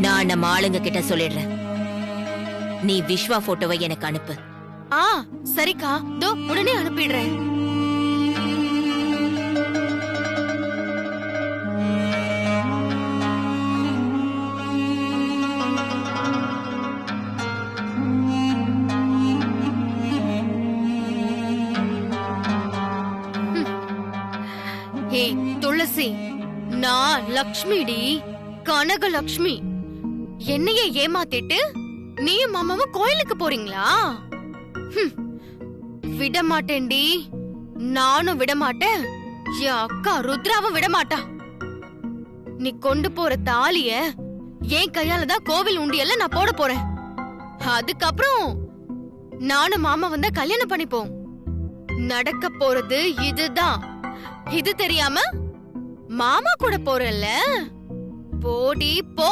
நான் நம்ம ஆளுங்க கிட்ட சொல்லிடுறேன். நீ விஸ்வா போட்டோவை எனக்கு அனுப்பு. சரிக்கா, தோ உடனே அனுப்பிடுறேன். துளசி, நான் லக்ஷ்மிடி, கனகலக்ஷ்மி. என்னைய ஏமாத்திட்டு நீயும் மாமாவும் கோயிலுக்கு போறீங்களா? விட மாட்டேன்டி, நானும் விட மாட்டேன், என் அக்கா ருத்ராவும் விட மாட்டா. நீ கொண்டு போற தாலிய என் கையால தான் கோவில் உண்டியல்ல நான் போட போறேன். அதுக்கப்புறம் நானும் மாமா வந்தா கல்யாணம் பண்ணிப்போம். நடக்க போறது இதுதான். இது தெரியாம மாமா கூட போறல்ல, போடி போ,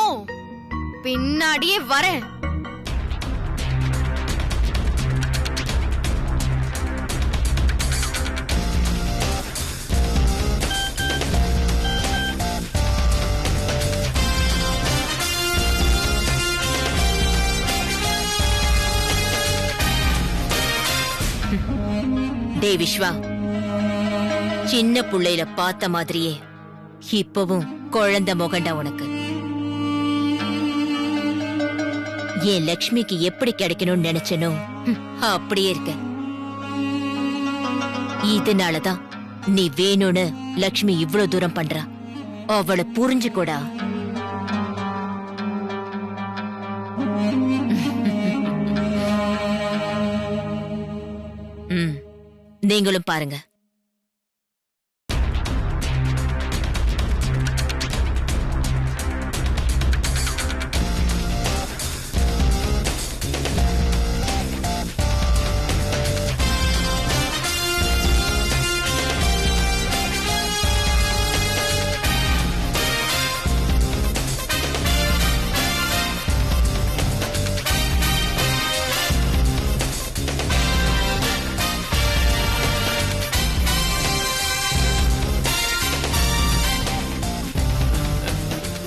பின்னாடியே வரேன். டே விஸ்வா, சின்ன புள்ளையில பார்த்த மாதிரியே இப்பவும் குழந்தை முகண்டா உனக்கு. என் லக்ஷ்மிக்கு எப்படி கிடைக்கணும்னு நினைச்சனோ அப்படியே இருக்க. இதனாலதான் நீ வேணும்னு லக்ஷ்மி இவ்வளவு தூரம் பண்றா. அவளை புரிஞ்சுக்கூடா. நீங்களும் பாருங்க.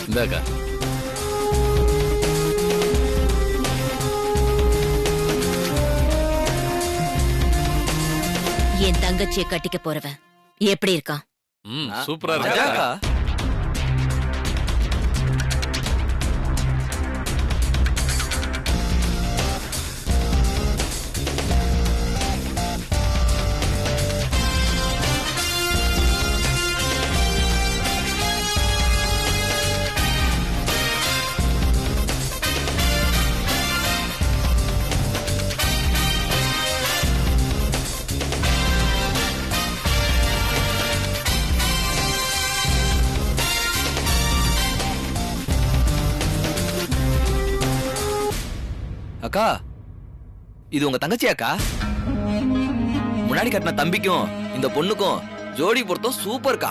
இந்தாக்கா. என் தங்கச்சியை கட்டிக்க போறவன் எப்படி இருக்கான்? சூப்பரா இருக்கா. அக்கா, இது உங்க தங்கச்சி அக்கா? முன்னாடி கட்டின தம்பிக்கும் இந்த பொண்ணுக்கும் ஜோடி பொருத்தம் சூப்பர்க்கா,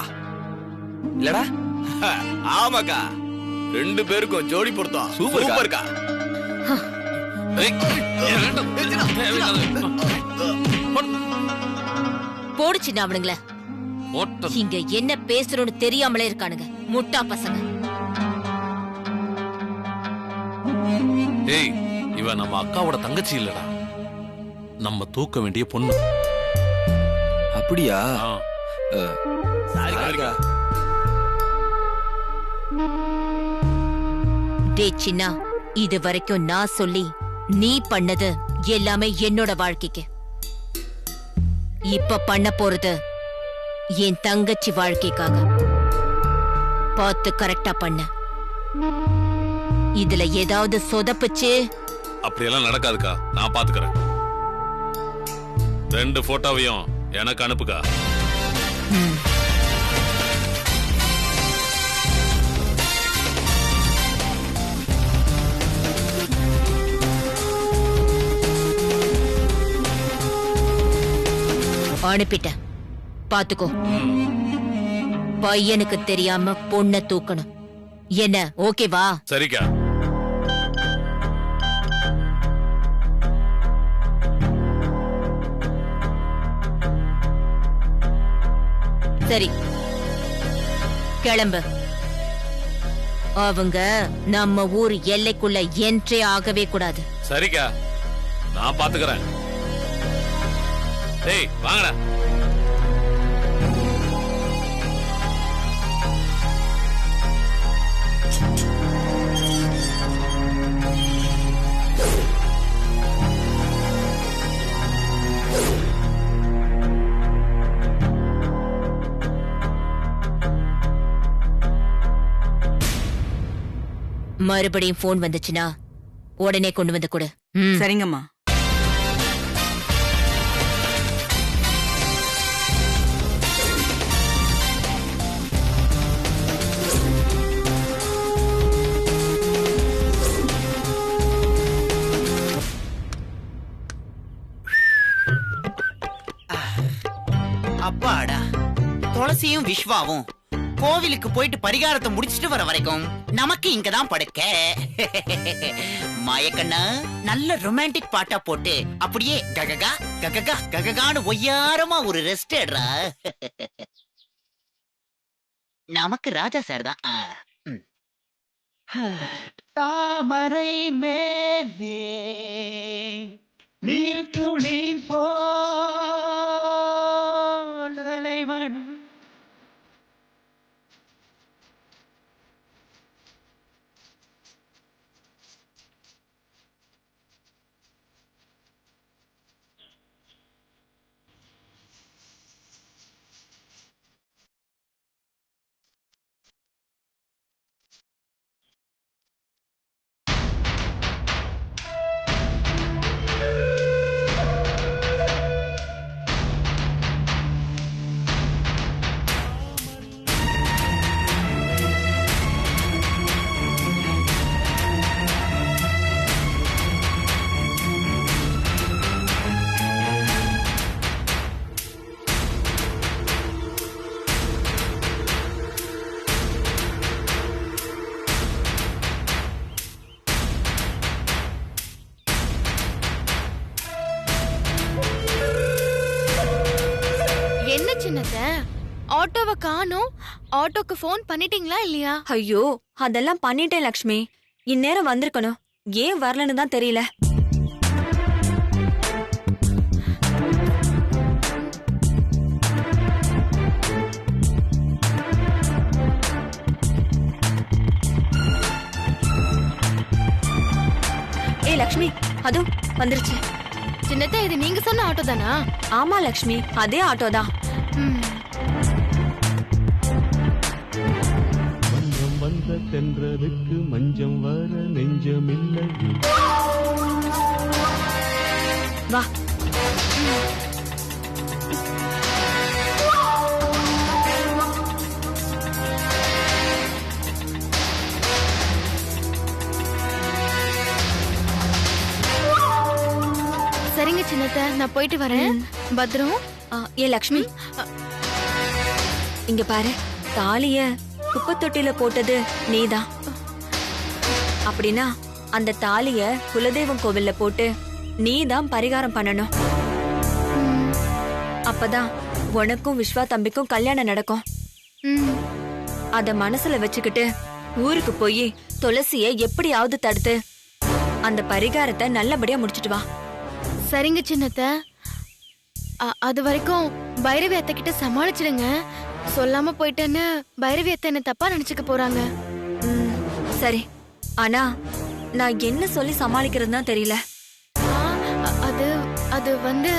இல்லடா? ஆமாக்கா, ரெண்டு பேருக்கும் ஜோடி பொருத்தம் சூப்பர்க்கா. போடுச்சுன்னா அவனுங்கள. இங்க என்ன பேசுறோன்னு தெரியாமலே இருக்கானுங்க முட்டா பசங்க. ஏய், இவ நம்ம அக்காவோட தங்கச்சி இல்லடா, நம்ம தூக்க வேண்டிய பொண்ணு. அப்படியா? டே சின்னா, இது வரைக்கும் நான் சொல்லி நீ பண்ணது எல்லாமே என்னோட வாழ்க்கைக்கு. இப்ப பண்ண போறது என் தங்கச்சி வாழ்க்கைக்காக. பார்த்து கரெக்டா பண்ண. இதுல ஏதாவது சொதப்புச்சு அப்படியெல்லாம் நடக்காதுக்கா, நான் பாத்துக்கிறேன். ரெண்டு போட்டோவையும் எனக்கு அனுப்புக்கா. அனுப்பிட்டேன், பாத்துக்கோ. பையனுக்கு தெரியாம பொண்ண தூக்கணும். என்ன ஓகேவா? சரிக்கா. சரி, கிளம்பு. அவங்க நம்ம ஊர் எல்லைக்குள்ள என்ட்ரே ஆகவே கூடாது. சரிக்கா, நான் பாத்துக்கிறேன். டேய் வாங்கடா. மறுபடியும் போன் வந்துச்சுன்னா உடனே கொண்டு வந்து கொடு. சரிங்கம்மா. அப்பாடா, துளசியும் விஸ்வாவும் கோவிலுக்கு போயிட்டு பரிகாரத்தை முடிச்சிட்டு வர வரைக்கும் நமக்கு இங்கதான் படுக்க. மாயக்கண்ணா, நல்ல ரொமான்டிக் பாட்டா போட்டு அப்படியே கககா கககா கககான்னு ஒய்யாரமா ஒரு ரெஸ்ட் எடுறா. நமக்கு ராஜா சார் தான். தாமரை மேலே நீர் துளி போல் தலைவன். என்ன சின்னத்த, ஆட்டோவை காணோம். ஆட்டோக்கு போன் பண்ணிட்டீங்களா இல்லையா? ஐயோ, அதெல்லாம் பண்ணிட்டேன் லக்ஷ்மி. இந்நேரம் வந்திருக்கணும். ஏன் வரலன்னு தான் தெரியல. ஏய் லக்ஷ்மி, அதோ வந்துருச்சு. சின்னத்த, இது நீங்க சொன்ன ஆட்டோ தானா? ஆமா லக்ஷ்மி, அதே ஆட்டோ தான். வந்த தென்றலுக்கு மஞ்சம் வர நெஞ்சமில்லை. வா. சரிங்க சின்னத்த, நான் போயிட்டு வரேன். பத்ரம். ஏ லக்ஷ்மி, இங்க பாரு, தாலிய குப்பை தொட்டில போட்டது நீதான். அப்படின்னா அந்த தாலிய குலதெய்வம் கோவில்ல போட்டு நீதான் பரிகாரம் பண்ணணும். அப்பதான் உனக்கும் விஸ்வா தம்பிக்கும் கல்யாணம் நடக்கும். அத மனசுல வச்சுக்கிட்டு ஊருக்கு போய் துளசிய எப்படியாவது தடுத்து அந்த பரிகாரத்தை நல்லபடியா முடிச்சிட்டு வா. சரிங்க சின்னத்த. அது வரைக்கும் பைரவி அத்தை கிட்ட சமாளிச்சிடுங்க. சொல்லாம போயிட்டேன்னு பைரவி அத்தை என்ன தப்பா நினைச்சுக்க போறாங்க. சரி, ஆனா நான் என்ன சொல்லி சமாளிக்கிறதுனா தெரியல. அது அது வந்து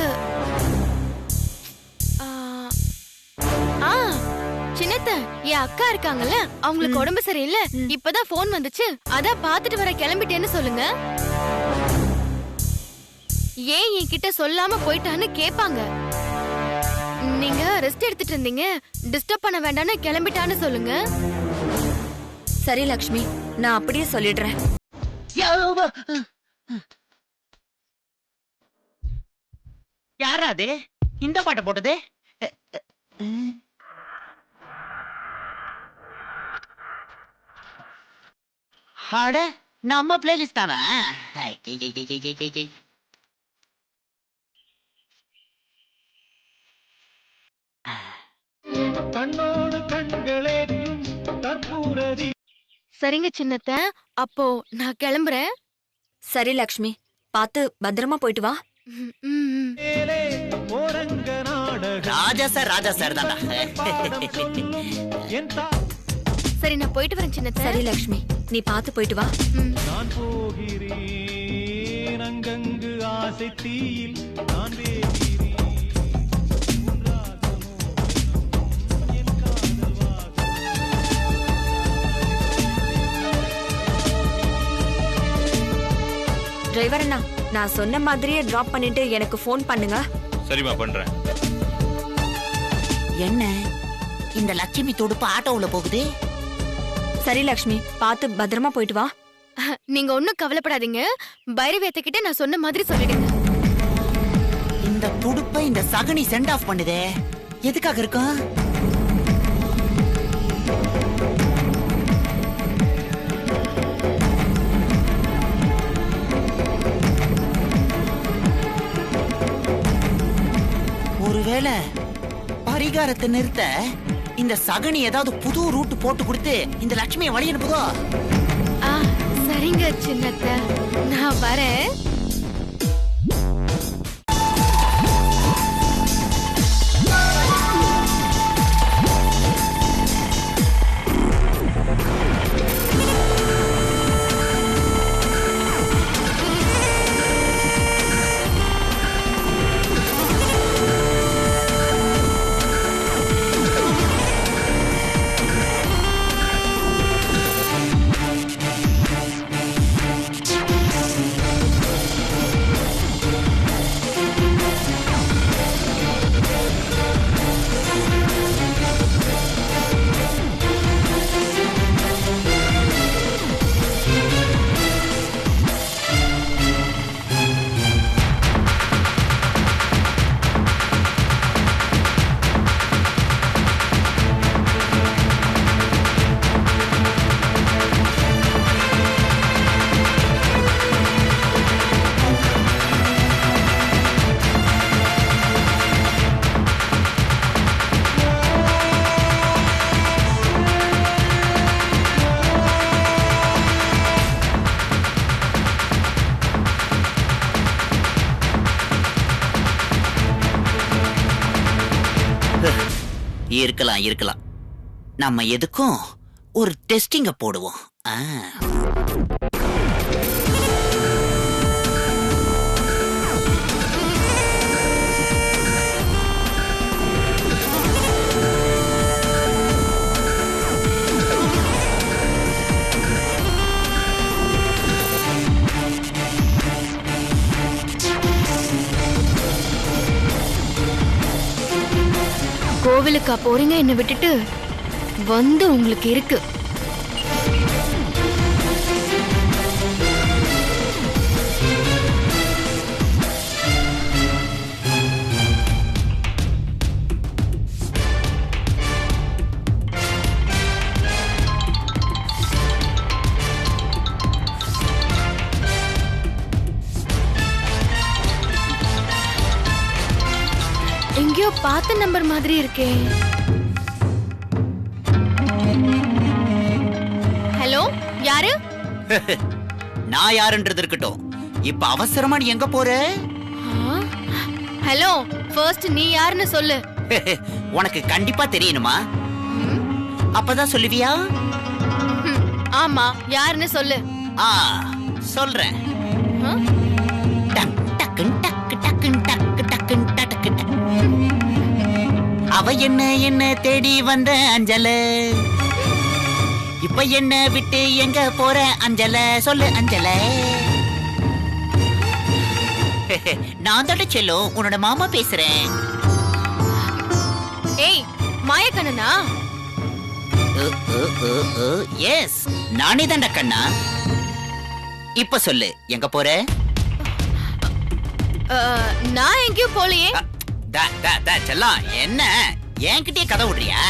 சின்னத்த, என் அக்கா இருக்காங்கல்ல, அவங்களுக்கு உடம்பு சரியில்லை. இப்பதான் போன் வந்துச்சு, அதான் பாத்துட்டு வர கிளம்பிட்டேன்னு சொல்லுங்க. ஏன் என்கிட்ட சொல்லாம போயிட்டான்னு கேப்பாங்க. நீங்க ரெஸ்ட் எடுத்துட்டு இருந்தீங்க, டிஸ்டர்ப் பண்ண வேண்டாம்னு கிளம்பிட்டான்னு சொல்லுங்க. சரி லக்ஷ்மி, நான் அப்படியே சொல்லிடுறேன். யாரா அது இந்த பாட்டை போட்டது? அட, நம்ம பிளேலிஸ்ட் தானா? கண்ணோடு கண்களேற்றும் கற்பூரதி சரிங்க சின்னத்த, அப்போ நான் கிளம்புறேன். சரி லக்ஷ்மி, பார்த்து பத்திரமா போயிட்டு வா. ம், ம், ம். ராஜா சார் தான்டா. சரி நான் போயிட்டு வரேன் சின்னத்த. சரி லக்ஷ்மி, நீ பார்த்து போயிட்டு வா. ம். நான் போகிறேன் அங்கங்கு ஆசை தீயில் நான் வேகிறேன் உன் ராகமோ என் காதல் வாசம். டிரைவர் அண்ணா, நான் சொன்ன மாதிரியே டிராப் பண்ணிட்டு எனக்கு ஃபோன் பண்ணுங்க. சரிம்மா பண்றேன். என்ன இந்த லட்சுமி துடுப்பு ஆட்டோவுல போகுது? சரி லக்ஷ்மி, பார்த்து பத்திரமா போயிட்டு வா. நீங்க ஒண்ணும் கவலைப்படாதீங்க. பைரவி அத்தை கிட்ட நான் சொன்ன மாதிரி சொல்லிடுங்க. இந்த துடுப்பை இந்த சகனி சென்ட் ஆஃப் பண்ணுதே, எதுக்காக இருக்கும்? ஒருவேளை பரிகாரத்தை நிறுத்த இந்த சகனி ஏதாவது புது ரூட் போட்டு கொடுத்து இந்த லட்சுமியை வழி அனுப்புதோ? ஆ, சரிங்க சின்னத்த, நான் வரேன். இருக்கலாம். நம்ம எதுக்கும் ஒரு டெஸ்டிங்க போடுவோம். கோவிலுக்கா போறீங்க என்ன விட்டுட்டு? வந்து உங்களுக்கு இருக்கு. எங்கேயோ பார்த்த நம்பர் மாதிரி இருக்கே. ஹலோ, யாரு? நான் யாருன்றது இருக்கட்டும், இப்ப அவசரமா நீ எங்க போற? ஹலோ, ஃபர்ஸ்ட் நீ யாருன்னு சொல்லு. உனக்கு கண்டிப்பா தெரியணுமா? அப்பதான் சொல்லுவியா? ஆமா, யாருன்னு சொல்லு. சொல்றேன். டக் டக்குன் டக்கு டக்குன் டக்கு டக்குன் டக்கு டக்கு. அவ என்ன தேடி வந்த அஞ்சல, இப்ப என்ன விட்டு எங்க போற அஞ்சல, சொல்லு அஞ்சல. நான் தான் செல்லும், உன்னோட மாமா பேசுறேன். ஏய், மாயக்கண்ணனா? எஸ், நானே தான்டா கண்ணா. இப்ப சொல்லு, எங்க போற? நான் எங்கேயும் போலையே. செல்லம், என்ன என்கிட்டயே கதை விடுறியா?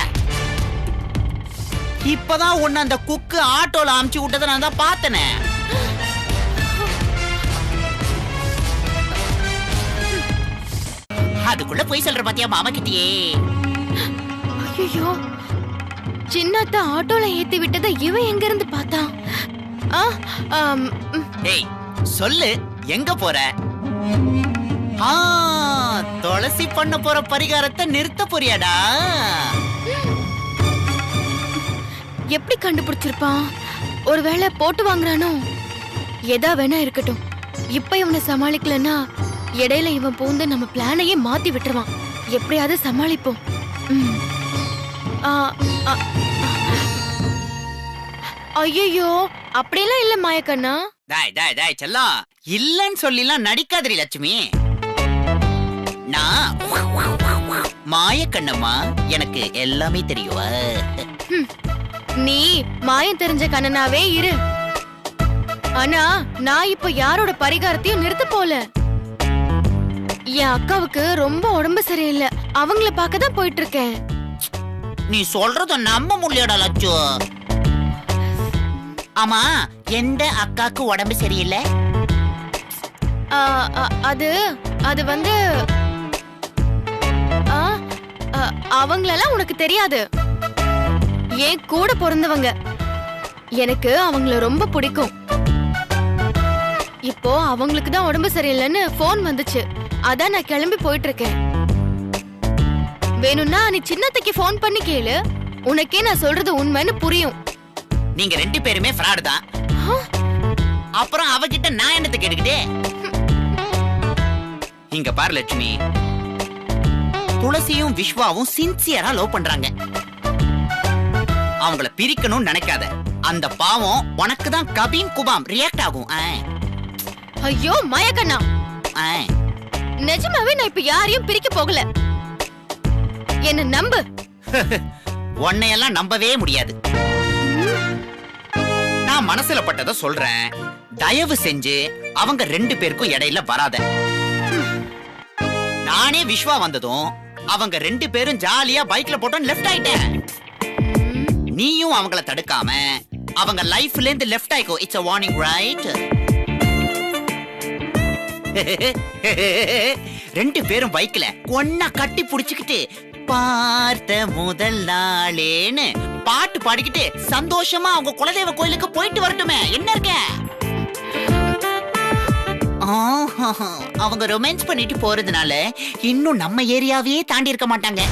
இப்பதான் உன்ன அந்த குக்கு ஆட்டோல அமுச்சு விட்டதை நான் தான் பார்த்தனே. அதுக்குள்ள போய் சொல்ற பாத்தியா மாமா கிட்டயே? ஐயோ, சின்னத்த ஆட்டோல ஏத்தி விட்டதை இவன் எங்க இருந்து பார்த்தான்? ஆ, ஏய் சொல்லு, எங்க போற? துளசி பண்ண போற பரிகாரத்தை நிறுத்த போறியாடா? எப்படி கண்டுபிடிச்சிருப்பான்? ஒருவேளை போட்டு வாங்குறானோ? எதா வேணா இருக்கட்டும், இப்ப இவனை சமாளிக்கலன்னா இடையில இவன் பூந்து நம்ம பிளானையே மாத்தி விட்டுருவான். எப்படியாவது சமாளிப்போம். ஐயோ, அப்படியெல்லாம் இல்ல மாயக்கண்ணா. டாய் செல்லம், இல்லன்னு சொல்லிலாம் நடிக்காதரி லட்சுமி. நான் மாயக்கண்ணம்மா, எனக்கு எல்லாமே தெரியும். நீ மாயம் தெரிஞ்ச கண்ணனாவே இரு. ஆனா நான் இப்ப யாரோட பரிகாரத்தையும் நிறுத்த போல. என் அக்காவுக்கு ரொம்ப உடம்பு சரியில்லை, அவங்கள பார்க்கதான் போயிட்டு இருக்கேன். நீ சொல்றத நம்ப முடியலடா லட்சு. ஆமா, எந்த அக்காக்கு உடம்பு சரியில்லை? அது வந்து அவங்களெல்லாம் உனக்கு தெரியாது. ஏன் கூட பிறந்தவங்க. எனக்கு அவங்கள ரொம்ப பிடிக்கும். இப்போ அவங்களுக்கு தான் உடம்பு சரியில்லைன்னு போன் வந்துச்சு. அதான் நான் கிளம்பி போயிட்டு இருக்கேன். வேணும்னா நீ சின்னத்துக்கு போன் பண்ணி கேளு, உனக்கே நான் சொல்றது உண்மைன்னு புரியும். நீங்க 2 பேருமே ஃப்ராட் தான். அப்புறம் அவகிட்ட நான் என்னத்தை கேட்டுக்கிட்டே? இங்க பாரு லட்சுமி, துளசியும் விஸ்வாவும் சின்சியரா லவ் பண்றாங்க. அவங்கள பிரிக்கணும்னு நினைக்காத. அந்த பாவம் உனக்கு தான் கபீம் குபாம் ரியாக்ட் ஆகும். ஐயோ மாயக்கண்ணா, நிஜமாவே நான் இப்ப யாரையும் பிரிக்க போகல. என்ன நம்பு. உன்னையெல்லாம் நம்பவே முடியாது. நான் மனசுல பட்டத சொல்றேன். தயவு செஞ்சு அவங்க 2 பேருக்கும் இடையில வராத. நானே விஸ்வா வந்ததும் அவங்க 2 பேரும் ஜாலியா பைக்ல போட்டோம் லெஃப்ட் ஆயிட்டேன். நீயும் அவங்கள தடுக்காம அவங்க லைஃப்ல இருந்து லெஃப்ட் ஆயிக்கோ. It's a warning, right? 2 பேரும் பைக்ல ஒன்னா கட்டி புடிச்சுக்கிட்டு பார்த்த முதல் நாளேன்னு பாட்டு பாடிக்கிட்டு சந்தோஷமா அவங்க குலதெய்வ கோயிலுக்கு போயிட்டு வரட்டுமே, என்ன இருக்க? அவங்க ரொமான்ஸ் பண்ணிட்டு போறதுனால இன்னும் நம்ம ஏரியாவே தாண்டி இருக்க மாட்டாங்க.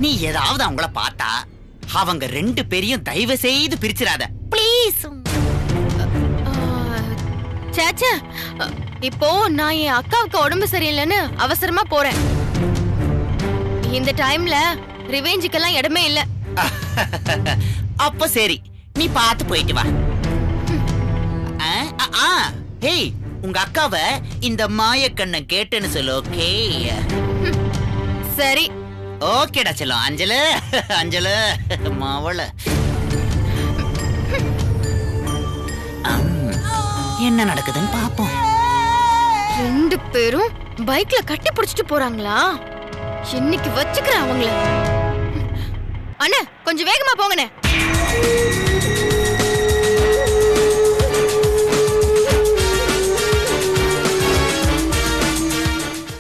நீ ஏதாவது அவங்கள பார்த்தா அவங்க 2 பேரையும் தயவு செய்து பிரிச்சிராத ப்ளீஸ். சேச்சே, இப்போ நான் என் அக்காவுக்கு உடம்பு சரியில்லைன்னு அவசரமா போறேன். இந்த டைம்ல ரிவெஞ்சுக்கெல்லாம் இடமே இல்ல. அப்ப சரி, நீ பார்த்து போயிட்டு வா. ஹேய், உங்க அக்காவை இந்த மாயக்கண்ண கேட்டேன்னு சொல்லு. ஓகே சரி. ஓகேடா செல்லம். அஞ்சலு அஞ்சலு மாவள என்ன நடக்குதுன்னு பாப்போம். 2 பேரும் பைக்ல கட்டி புடிச்சிட்டு போறாங்களா? இன்னைக்கு வச்சுக்கிறேன் அவங்கள. அண்ணா கொஞ்சம் வேகமா போங்கண்ணே.